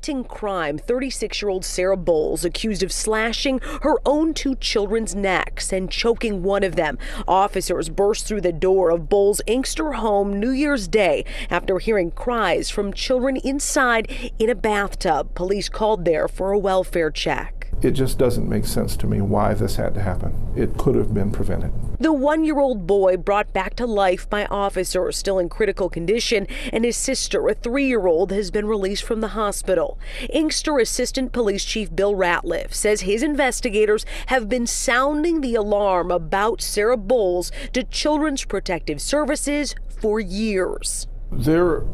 Crime, 36-year-old Sarah Bowles accused of slashing her own two children's necks and choking one of them. Officers burst through the door of Bowles' Inkster home New Year's Day after hearing cries from children inside in a bathtub. Police called there for a welfare check. It just doesn't make sense to me why this had to happen. It could have been prevented. The 1-year-old boy brought back to life by officers, still in critical condition, and his sister, a 3-year-old, has been released from the hospital. Inkster Assistant Police Chief Bill Ratliff says his investigators have been sounding the alarm about Sarah Bowles to Children's Protective Services for years. Their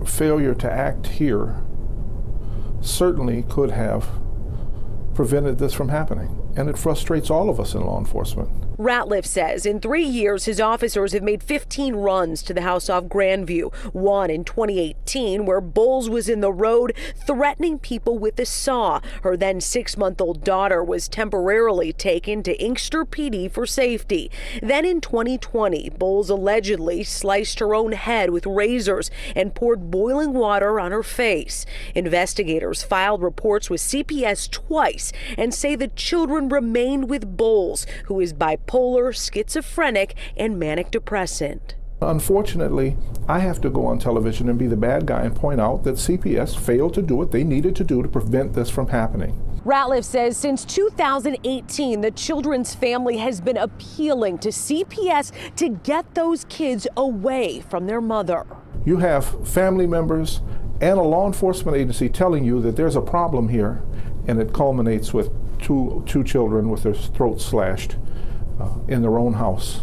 failure to act here certainly could have prevented this from happening, and it frustrates all of us in law enforcement. Ratliff says in 3 years, his officers have made 15 runs to the house off Grandview, one in 2018 where Bowles was in the road threatening people with a saw. Her then 6-month-old daughter was temporarily taken to Inkster PD for safety. Then in 2020, Bowles allegedly sliced her own head with razors and poured boiling water on her face. Investigators filed reports with CPS twice and say the children remained with Bowles, who is bipolar, schizophrenic, and manic depressant. Unfortunately, I have to go on television and be the bad guy and point out that CPS failed to do what they needed to do to prevent this from happening. Ratliff says since 2018, the children's family has been appealing to CPS to get those kids away from their mother. You have family members and a law enforcement agency telling you that there's a problem here, and it culminates with two children with their throats slashed in their own house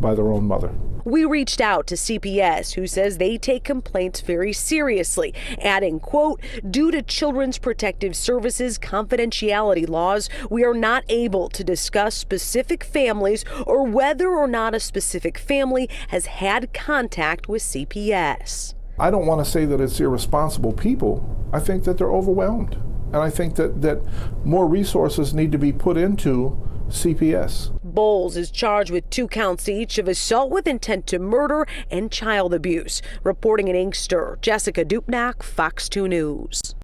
by their own mother. We reached out to CPS, who says they take complaints very seriously, adding, quote, due to Children's Protective Services confidentiality laws, we are not able to discuss specific families or whether or not a specific family has had contact with CPS. I don't want to say that it's irresponsible people. I think that they're overwhelmed. And I think that more resources need to be put into CPS. Bowles is charged with 2 counts each of assault with intent to murder and child abuse. Reporting in Inkster, Jessica Dupnack, Fox 2 News.